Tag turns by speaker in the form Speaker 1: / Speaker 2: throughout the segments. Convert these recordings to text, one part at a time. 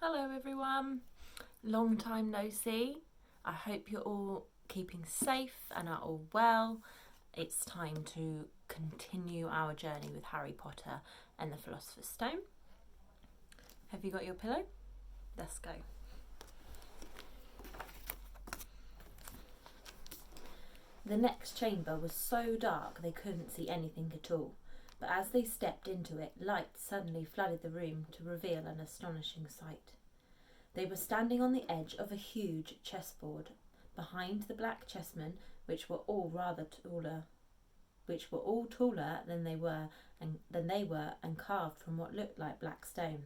Speaker 1: Hello everyone, long time no see. I hope you're all keeping safe and are all well. It's time to continue our journey with Harry Potter and the Philosopher's Stone. Have you got your pillow? Let's go. The next chamber was so dark they couldn't see anything at all, but as they stepped into it, light suddenly flooded the room to reveal an astonishing sight. They were standing on the edge of a huge chessboard. Behind the black chessmen, which were all taller than they were and carved from what looked like black stone.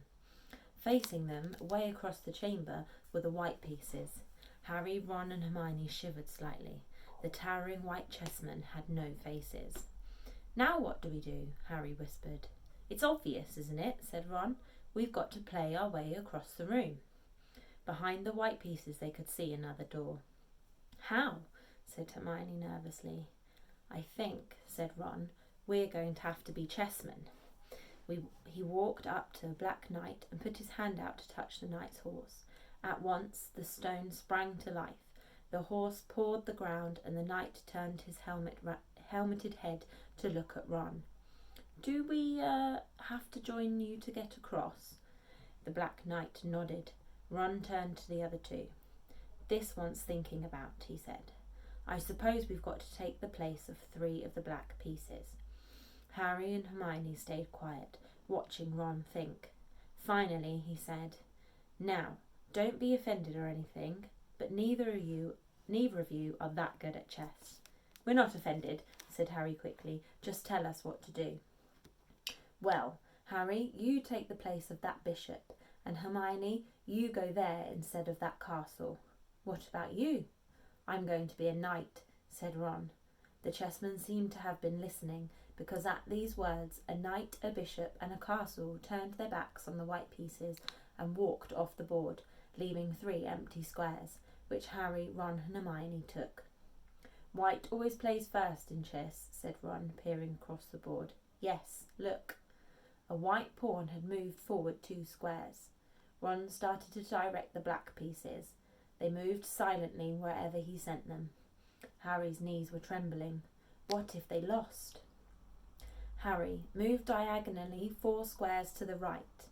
Speaker 1: Facing them, way across the chamber, were the white pieces. Harry, Ron and Hermione shivered slightly. The towering white chessmen had no faces. "Now what do we do?" Harry whispered. "It's obvious, isn't it?" said Ron. "We've got to play our way across the room." Behind the white pieces they could see another door. "How?" said Hermione nervously. "I think," said Ron, "we're going to have to be chessmen." He walked up to a black knight and put his hand out to touch the knight's horse. At once the stone sprang to life. The horse pawed the ground and the knight turned his helmeted head to look at Ron. "Do we have to join you to get across?" The black knight nodded. Ron turned to the other two. "This wants thinking about," he said. "I suppose we've got to take the place of 3 of the black pieces." Harry and Hermione stayed quiet, watching Ron think. Finally he said, "Now, don't be offended or anything, but neither of you are that good at chess." "We're not offended," said Harry quickly. "Just tell us what to do." "Well, Harry, you take the place of that bishop, and Hermione, you go there instead of that castle." "What about you?" "I'm going to be a knight," said Ron. The chessmen seemed to have been listening, because at these words a knight, a bishop and a castle turned their backs on the white pieces and walked off the board, leaving 3 empty squares, which Harry, Ron and Hermione took. "White always plays first in chess," said Ron, peering across the board. "Yes, look." A white pawn had moved forward 2 squares. Ron started to direct the black pieces. They moved silently wherever he sent them. Harry's knees were trembling. What if they lost? "Harry, move diagonally 4 squares to the right."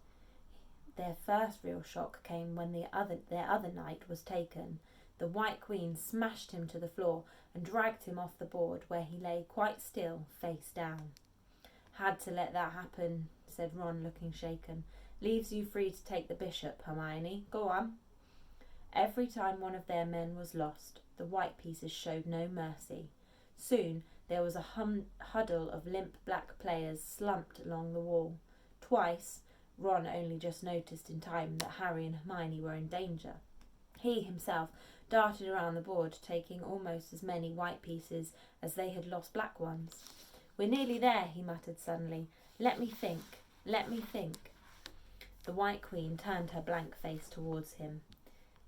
Speaker 1: Their first real shock came when their other knight was taken. The White Queen smashed him to the floor and dragged him off the board, where he lay quite still, face down. "Had to let that happen," said Ron, looking shaken. "Leaves you free to take the bishop, Hermione. Go on." Every time one of their men was lost, the white pieces showed no mercy. Soon there was a huddle of limp black players slumped along the wall. Twice, Ron only just noticed in time that Harry and Hermione were in danger. He himself darted around the board, taking almost as many white pieces as they had lost black ones. "We're nearly there," he muttered suddenly. Let me think. The White Queen turned her blank face towards him.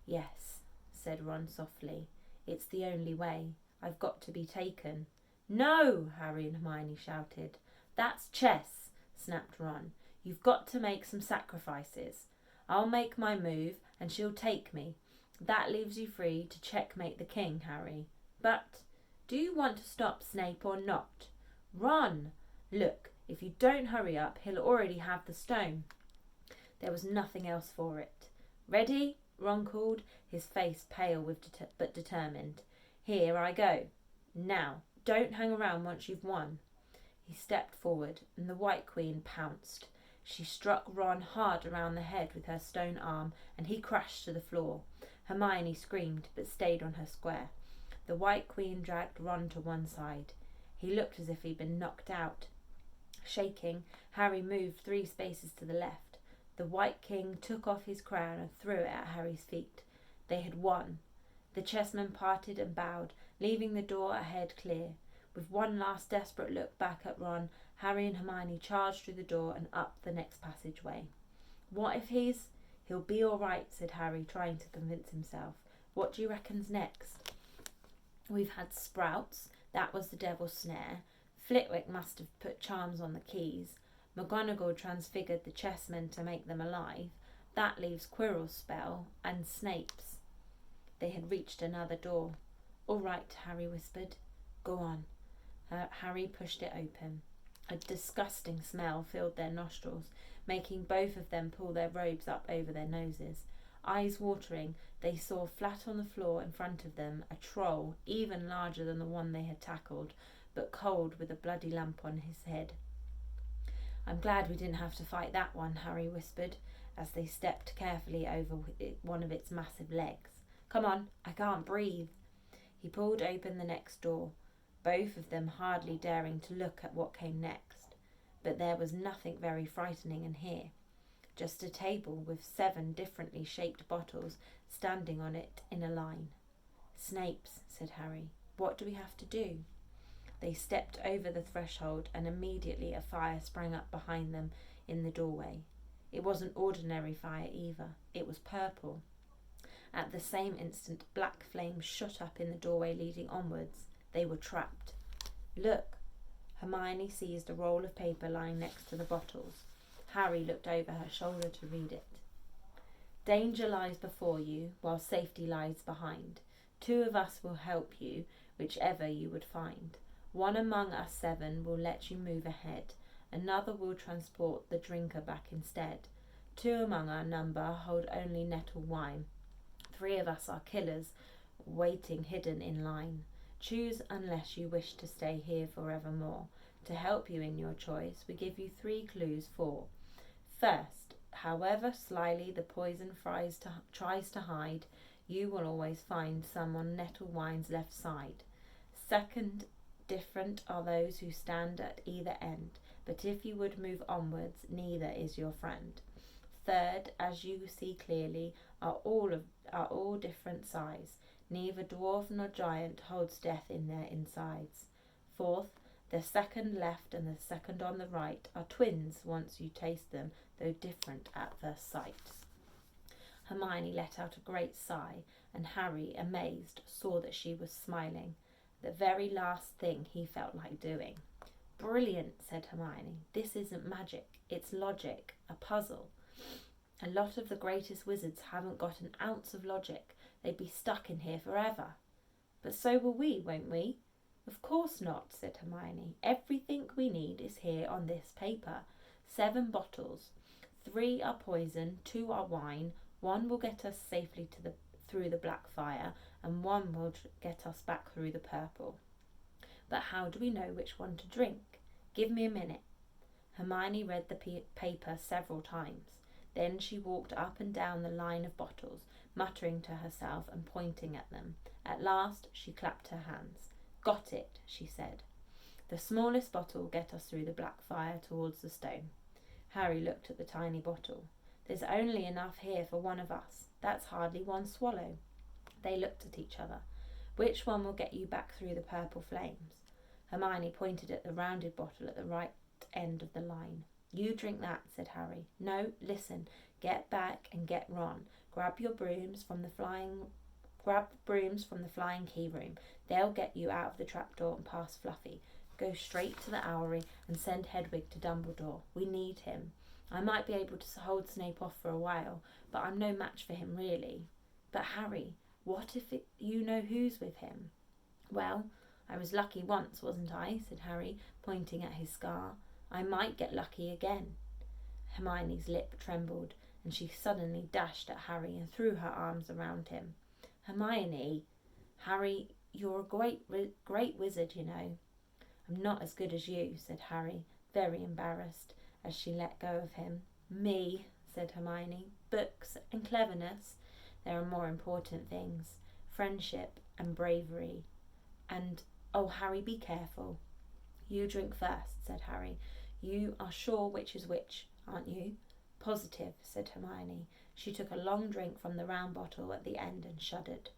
Speaker 1: "Yes," said Ron softly. "It's the only way. I've got to be taken." "No!" Harry and Hermione shouted. "That's chess," snapped Ron. "You've got to make some sacrifices. I'll make my move and she'll take me. That leaves you free to checkmate the king, Harry. But do you want to stop Snape or not? Ron! Look, if you don't hurry up, he'll already have the stone." There was nothing else for it. "Ready?" Ron called, his face pale but determined. "Here I go. Now, don't hang around once you've won." He stepped forward, and the White Queen pounced. She struck Ron hard around the head with her stone arm, and he crashed to the floor. Hermione screamed, but stayed on her square. The White Queen dragged Ron to one side. He looked as if he'd been knocked out. Shaking, Harry moved 3 spaces to the left. The White King took off his crown and threw it at Harry's feet. They had won. The chessmen parted and bowed, leaving the door ahead clear. With one last desperate look back at Ron, Harry and Hermione charged through the door and up the next passageway. "What if he'll be all right," said Harry, trying to convince himself. "What do you reckon's next?" "We've had sprouts. That was the devil's snare. Flitwick must have put charms on the keys. McGonagall transfigured the chessmen to make them alive. That leaves Quirrell's spell and Snape's. They had reached another door. All right, Harry whispered. Go on. Harry pushed it open. A disgusting smell filled their nostrils, making both of them pull their robes up over their noses. Eyes watering, they saw flat on the floor in front of them a troll even larger than the one they had tackled, but cold with a bloody lump on his head. I'm glad we didn't have to fight that one, Harry whispered, as they stepped carefully over one of its massive legs. Come on, I can't breathe. He pulled open the next door, both of them hardly daring to look at what came next. But there was nothing very frightening in here. Just a table with 7 differently shaped bottles standing on it in a line. Snape's, said Harry. What do we have to do? They stepped over the threshold, and immediately a fire sprang up behind them in the doorway. It wasn't ordinary fire either. It was purple. At the same instant, black flames shot up in the doorway leading onwards. They were trapped. Look! Hermione seized a roll of paper lying next to the bottles. Harry looked over her shoulder to read it. Danger lies before you, while safety lies behind. 2 of us will help you, whichever you would find. One among us 7 will let you move ahead. Another will transport the drinker back instead. 2 among our number hold only nettle wine. 3 of us are killers, waiting hidden in line. Choose unless you wish to stay here forevermore. To help you in your choice, we give you 3 clues for. First, however slyly the poison tries to hide, you will always find some on nettle wine's left side. Second, different are those who stand at either end, but if you would move onwards, neither is your friend. Third, as you see clearly, are all different size. Neither dwarf nor giant holds death in their insides. Fourth, the second left and the second on the right are twins once you taste them, though different at first sight. Hermione let out a great sigh, and Harry, amazed, saw that she was smiling, the very last thing he felt like doing. Brilliant, said Hermione. This isn't magic, it's logic, a puzzle. A lot of the greatest wizards haven't got an ounce of logic. They'd be stuck in here forever. But so will we, won't we? Of course not, said Hermione. Everything we need is here on this paper. 7 bottles. 3 are poison, 2 are wine. 1 will get us safely through the black fire, and 1 will get us back through the purple. But how do we know which one to drink? Give me a minute. Hermione read the paper several times. Then she walked up and down the line of bottles, muttering to herself and pointing at them. At last she clapped her hands. Got it, she said. The smallest bottle will get us through the black fire towards the stone. Harry looked at the tiny bottle. There's only enough here for 1 of us. That's hardly 1 swallow. They looked at each other. Which one will get you back through the purple flames? Hermione pointed at the rounded bottle at the right end of the line. You drink that, said Harry. No, listen. Get back and get Ron. Grab brooms from the flying key room. They'll get you out of the trapdoor and past Fluffy. Go straight to the Owlery and send Hedwig to Dumbledore. We need him. I might be able to hold Snape off for a while, but I'm no match for him really. But Harry, what if you know who's with him? Well, I was lucky once, wasn't I? Said Harry, pointing at his scar. I might get lucky again. Hermione's lip trembled, and she suddenly dashed at Harry and threw her arms around him. Hermione, Harry, you're a great wizard, you know. I'm not as good as you, said Harry, very embarrassed, as she let go of him. Me, said Hermione. Books and cleverness. There are more important things. Friendship and bravery. And, oh, Harry, be careful. You drink first, said Harry. You are sure which is which, aren't you? Positive, said Hermione. She took a long drink from the round bottle at the end and shuddered.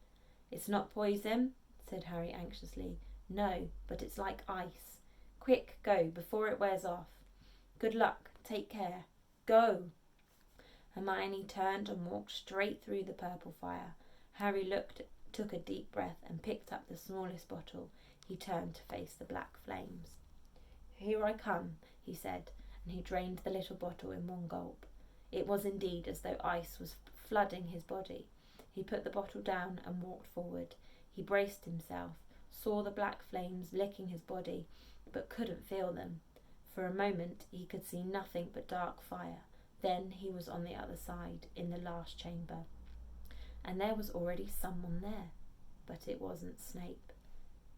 Speaker 1: It's not poison, said Harry anxiously. No, but it's like ice. Quick, go, before it wears off. Good luck, take care. Go! Hermione turned and walked straight through the purple fire. Harry took a deep breath and picked up the smallest bottle. He turned to face the black flames. Here I come, he said, and he drained the little bottle in one gulp. It was indeed as though ice was flooding his body. He put the bottle down and walked forward. He braced himself, saw the black flames licking his body, but couldn't feel them. For a moment he could see nothing but dark fire. Then he was on the other side, in the last chamber. And there was already someone there. But it wasn't Snape.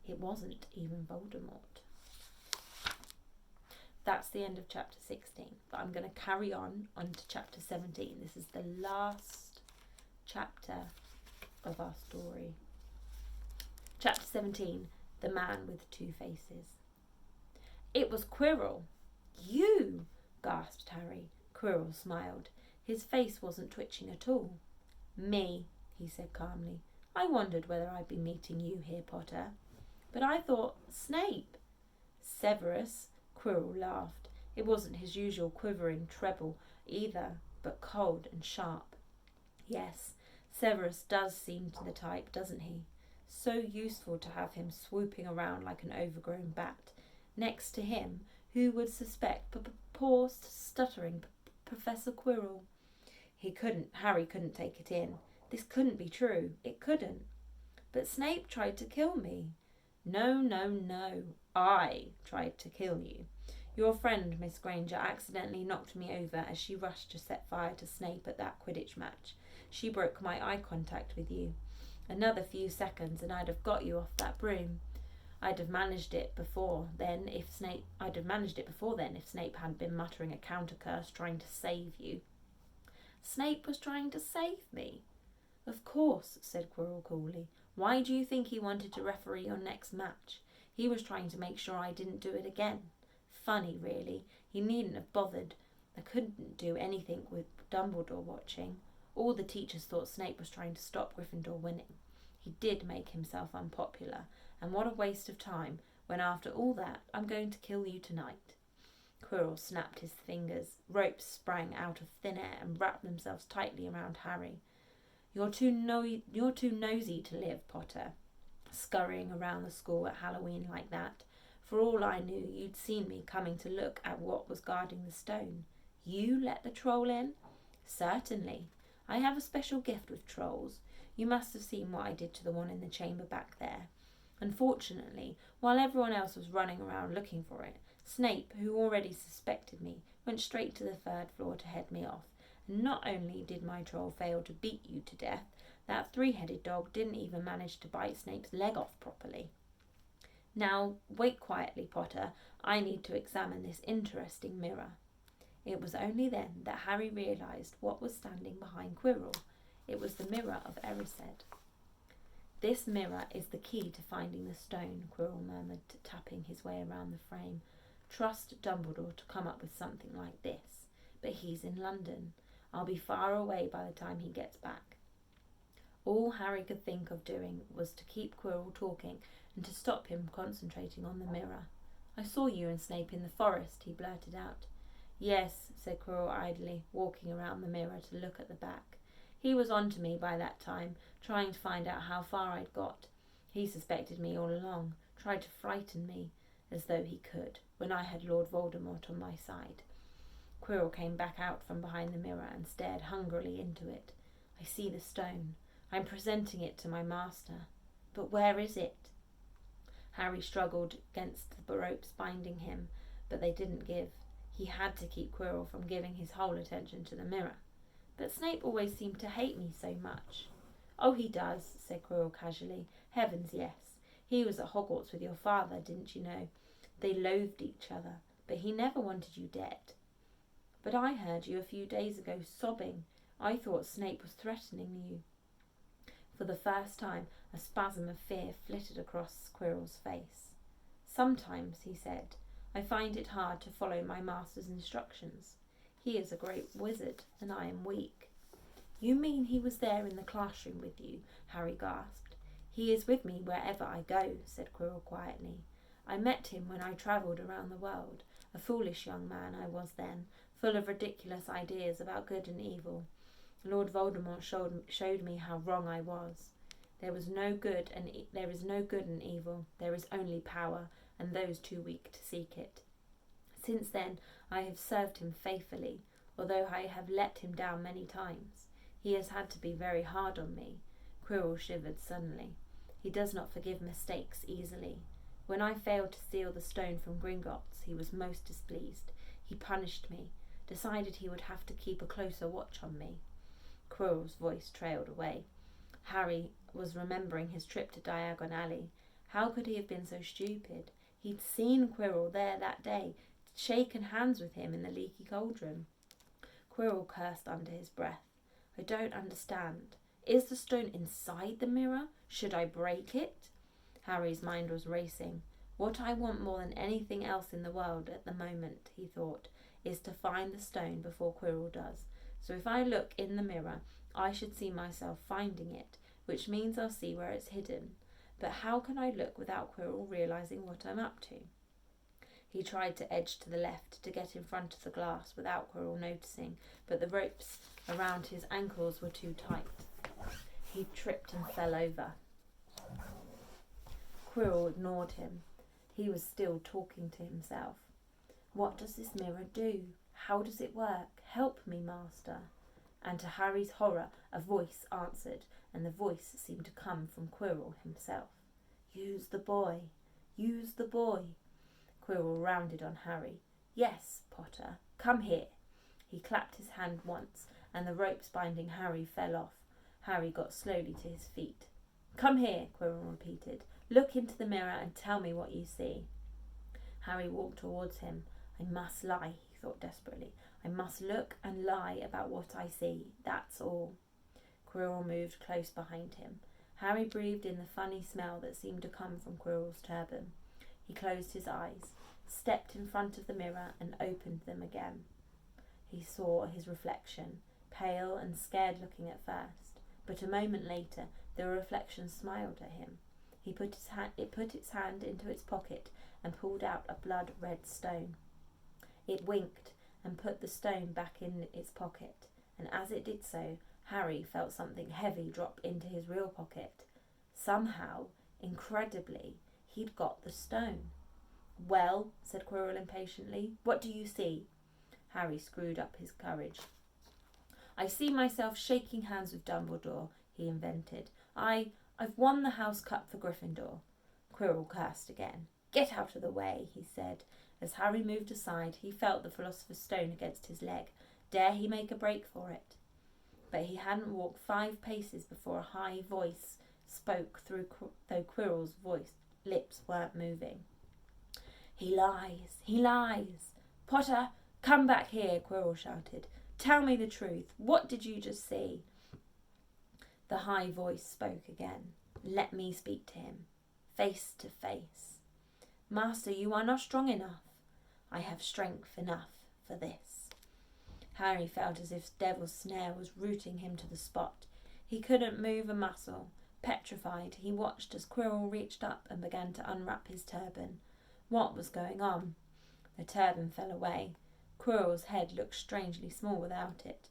Speaker 1: It wasn't even Voldemort. That's the end of chapter 16. But I'm going to carry on to chapter 17. This is the last chapter of our story. Chapter 17, The Man with Two Faces. It was Quirrell. You! Gasped Harry. Quirrell smiled. His face wasn't twitching at all. Me, he said calmly. I wondered whether I'd be meeting you here, Potter. But I thought Snape. Severus. Quirrell laughed. It wasn't his usual quivering treble either, but cold and sharp. Yes, Severus does seem to the type, doesn't he? So useful to have him swooping around like an overgrown bat. Next to him, who would suspect poor stuttering Professor Quirrell? Harry couldn't take it in. This couldn't be true. It couldn't. But Snape tried to kill me. No, no, no. I tried to kill you. Your friend, Miss Granger, accidentally knocked me over as she rushed to set fire to Snape at that Quidditch match. She broke my eye contact with you. Another few seconds and I'd have got you off that broom. I'd have managed it before then if Snape hadn't been muttering a counter curse trying to save you. Snape was trying to save me. Of course, said Quirrell coolly. Why do you think he wanted to referee your next match? He was trying to make sure I didn't do it again. Funny, really. He needn't have bothered. I couldn't do anything with Dumbledore watching. All the teachers thought Snape was trying to stop Gryffindor winning. He did make himself unpopular, and what a waste of time, when after all that I'm going to kill you tonight. Quirrell snapped his fingers. Ropes sprang out of thin air and wrapped themselves tightly around Harry. You're too nosy to live, Potter, scurrying around the school at Halloween like that. For all I knew, you'd seen me coming to look at what was guarding the stone. You let the troll in? Certainly. I have a special gift with trolls. You must have seen what I did to the one in the chamber back there. Unfortunately, while everyone else was running around looking for it, Snape, who already suspected me, went straight to the third floor to head me off. And not only did my troll fail to beat you to death, that three-headed dog didn't even manage to bite Snape's leg off properly. Now, wait quietly, Potter. I need to examine this interesting mirror. It was only then that Harry realised what was standing behind Quirrell. It was the mirror of Erised. This mirror is the key to finding the stone, Quirrell murmured, tapping his way around the frame. Trust Dumbledore to come up with something like this. But he's in London. I'll be far away by the time he gets back. All Harry could think of doing was to keep Quirrell talking and to stop him concentrating on the mirror. I saw you and Snape in the forest, he blurted out. Yes, said Quirrell idly, walking around the mirror to look at the back. He was on to me by that time, trying to find out how far I'd got. He suspected me all along, tried to frighten me, as though he could, when I had Lord Voldemort on my side. Quirrell came back out from behind the mirror and stared hungrily into it. I see the stone. I'm presenting it to my master. But where is it? Harry struggled against the ropes binding him, but they didn't give. He had to keep Quirrell from giving his whole attention to the mirror. But Snape always seemed to hate me so much. Oh, he does, said Quirrell casually. Heavens, yes. He was at Hogwarts with your father, didn't you know? They loathed each other, but he never wanted you dead. But I heard you a few days ago sobbing. I thought Snape was threatening you. For the first time, a spasm of fear flitted across Quirrell's face. Sometimes, he said, I find it hard to follow my master's instructions. He is a great wizard, and I am weak. You mean he was there in the classroom with you? Harry gasped. He is with me wherever I go, said Quirrell quietly. I met him when I travelled around the world. A foolish young man I was then, full of ridiculous ideas about good and evil. Lord Voldemort showed me how wrong I was. There is no good and evil. There is only power, and those too weak to seek it. Since then, I have served him faithfully. although I have let him down many times. He has had to be very hard on me." Quirrell shivered suddenly. He does not forgive mistakes easily. When I failed to steal the stone from Gringotts, he was most displeased. He punished me, decided he would have to keep a closer watch on me. Quirrell's voice trailed away. Harry was remembering his trip to Diagon Alley. How could he have been so stupid? He'd seen Quirrell there that day, shaken hands with him in the leaky cauldron. Quirrell cursed under his breath. "I don't understand. Is the stone inside the mirror? Should I break it?" Harry's mind was racing. "What I want more than anything else in the world at the moment," he thought, "is to find the stone before Quirrell does. So if I look in the mirror, I should see myself finding it, which means I'll see where it's hidden. But how can I look without Quirrell realising what I'm up to?" He tried to edge to the left to get in front of the glass without Quirrell noticing, but the ropes around his ankles were too tight. He tripped and fell over. Quirrell ignored him. He was still talking to himself. "What does this mirror do? How does it work? Help me, master." And to Harry's horror, a voice answered, and the voice seemed to come from Quirrell himself. "Use the boy. Use the boy." Quirrell rounded on Harry. "Yes, Potter. Come here." He clapped his hand once, and the ropes binding Harry fell off. Harry got slowly to his feet. "Come here," Quirrell repeated. "Look into the mirror and tell me what you see." Harry walked towards him. "I must lie," he thought desperately. "I must look and lie about what I see. That's all." Quirrell moved close behind him. Harry breathed in the funny smell that seemed to come from Quirrell's turban. He closed his eyes, stepped in front of the mirror and opened them again. He saw his reflection, pale and scared looking at first, but a moment later the reflection smiled at him. It put its hand into its pocket and pulled out a blood-red stone. It winked and put the stone back in its pocket, and as it did so, Harry felt something heavy drop into his real pocket. Somehow, incredibly, he'd got the stone. "Well," said Quirrell impatiently, "what do you see?" Harry screwed up his courage. "I see myself shaking hands with Dumbledore," he invented. I've won the House Cup for Gryffindor." Quirrell cursed again. "Get out of the way," he said. As Harry moved aside, he felt the Philosopher's Stone against his leg. Dare he make a break for it? But he hadn't walked 5 paces before a high voice spoke though Quirrell's lips weren't moving. "He lies! He lies! Potter, come back here!" Quirrell shouted. "Tell me the truth. What did you just see?" The high voice spoke again. "Let me speak to him, face to face." "Master, you are not strong enough." "I have strength enough for this." Harry felt as if Devil's Snare was rooting him to the spot. He couldn't move a muscle. Petrified, he watched as Quirrell reached up and began to unwrap his turban. What was going on? The turban fell away. Quirrell's head looked strangely small without it.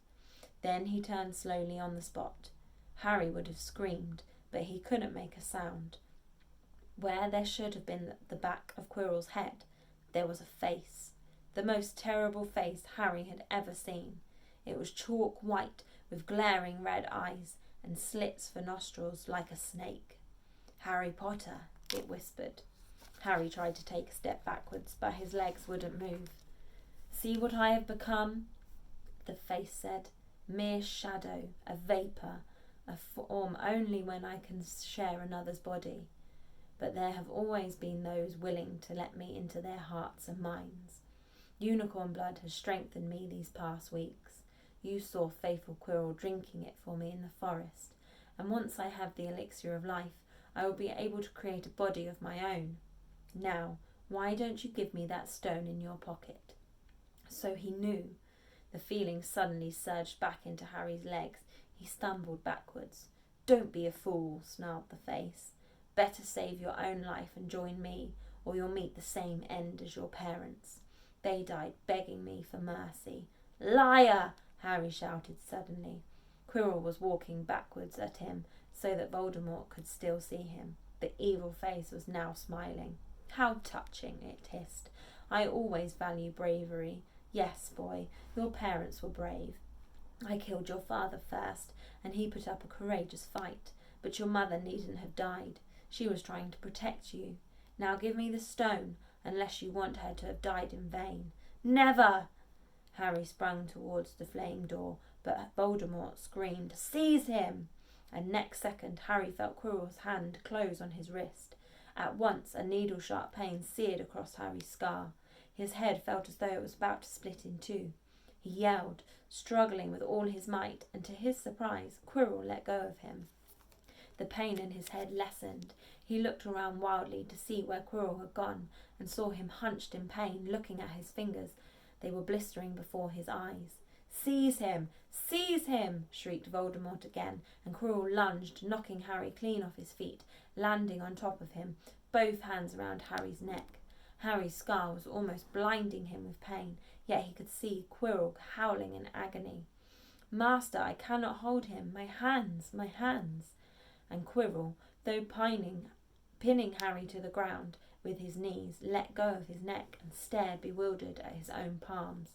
Speaker 1: Then he turned slowly on the spot. Harry would have screamed, but he couldn't make a sound. Where there should have been the back of Quirrell's head, there was a face. The most terrible face Harry had ever seen. It was chalk white with glaring red eyes and slits for nostrils like a snake. "Harry Potter," it whispered. Harry tried to take a step backwards, but his legs wouldn't move. "See what I have become?" the face said. "Mere shadow, a vapour, a form only when I can share another's body. But there have always been those willing to let me into their hearts and minds. Unicorn blood has strengthened me these past weeks. You saw faithful Quirrell drinking it for me in the forest, and once I have the elixir of life, I will be able to create a body of my own. Now, why don't you give me that stone in your pocket?" So he knew. The feeling suddenly surged back into Harry's legs. He stumbled backwards. "Don't be a fool," snarled the face. "Better save your own life and join me, or you'll meet the same end as your parents. They died begging me for mercy." "Liar!" Harry shouted suddenly. Quirrell was walking backwards at him so that Voldemort could still see him. The evil face was now smiling. "How touching," it hissed. "I always value bravery. Yes, boy, your parents were brave. I killed your father first, and he put up a courageous fight. But your mother needn't have died. She was trying to protect you. Now give me the stone, unless you want her to have died in vain." "Never!" Harry sprang towards the flame door, but Voldemort screamed, "Seize him!" And next second Harry felt Quirrell's hand close on his wrist. At once a needle-sharp pain seared across Harry's scar. His head felt as though it was about to split in two. He yelled, struggling with all his might, and to his surprise, Quirrell let go of him. The pain in his head lessened. He looked around wildly to see where Quirrell had gone, and saw him hunched in pain, looking at his fingers. They were blistering before his eyes. "Seize him! Seize him!" shrieked Voldemort again, and Quirrell lunged, knocking Harry clean off his feet, landing on top of him, both hands around Harry's neck. Harry's scar was almost blinding him with pain, yet he could see Quirrell howling in agony. "Master, I cannot hold him. My hands, my hands!" And Quirrell, though pinning Harry to the ground with his knees, let go of his neck and stared bewildered at his own palms.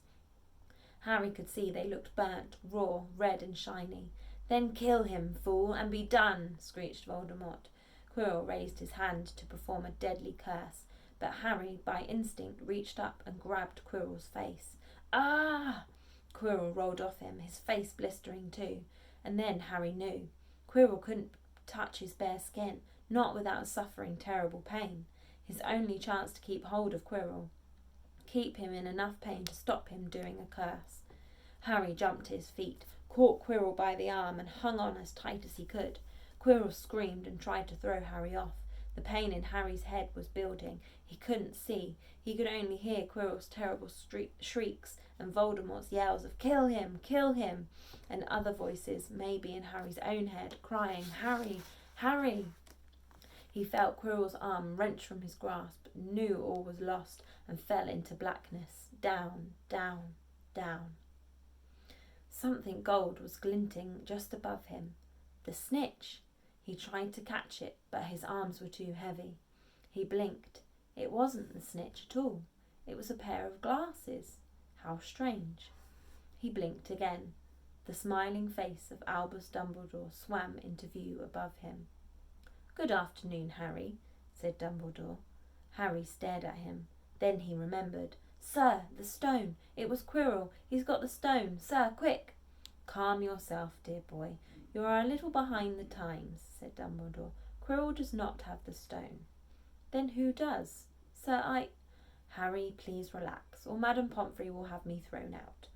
Speaker 1: Harry could see they looked burnt, raw, red and shiny. "Then kill him, fool, and be done!" screeched Voldemort. Quirrell raised his hand to perform a deadly curse, but Harry, by instinct, reached up and grabbed Quirrell's face. "Ah!" Quirrell rolled off him, his face blistering too. And then Harry knew. Quirrell couldn't touch his bare skin, not without suffering terrible pain. His only chance to keep hold of Quirrell, keep him in enough pain to stop him doing a curse. Harry jumped to his feet, caught Quirrell by the arm and hung on as tight as he could. Quirrell screamed and tried to throw Harry off. The pain in Harry's head was building. He couldn't see. He could only hear Quirrell's terrible shrieks and Voldemort's yells of "Kill him! Kill him!" and other voices, maybe in Harry's own head, crying, "Harry! Harry!" He felt Quirrell's arm wrench from his grasp, knew all was lost, and fell into blackness, down, down, down. Something gold was glinting just above him. The snitch! He tried to catch it, but his arms were too heavy. He blinked. It wasn't the snitch at all. It was a pair of glasses. How strange. He blinked again. The smiling face of Albus Dumbledore swam into view above him. "Good afternoon, Harry," said Dumbledore. Harry stared at him. Then he remembered. "Sir, the stone! It was Quirrell! He's got the stone! Sir, quick!" "Calm yourself, dear boy. You are a little behind the times," said Dumbledore. "Quirrell does not have the stone." "Then who does?" "Sir, Harry, please relax, or Madame Pomfrey will have me thrown out."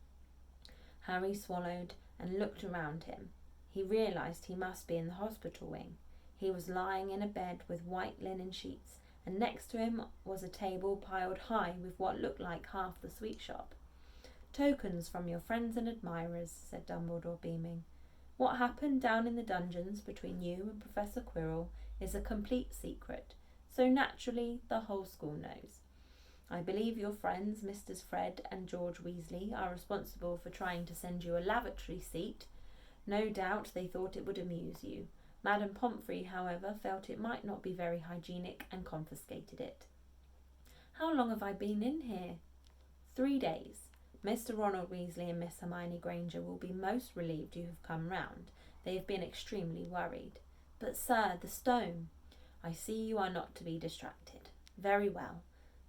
Speaker 1: Harry swallowed and looked around him. He realised he must be in the hospital wing. He was lying in a bed with white linen sheets, and next to him was a table piled high with what looked like half the sweet shop. "Tokens from your friends and admirers," said Dumbledore, beaming. "What happened down in the dungeons between you and Professor Quirrell is a complete secret, so naturally the whole school knows. I believe your friends, Misters Fred and George Weasley, are responsible for trying to send you a lavatory seat. No doubt they thought it would amuse you. Madame Pomfrey, however, felt it might not be very hygienic and confiscated it." "How long have I been in here?" 3 days. Mr. Ronald Weasley and Miss Hermione Granger will be most relieved you have come round. They have been extremely worried." "But, sir, the stone." "I see you are not to be distracted. Very well.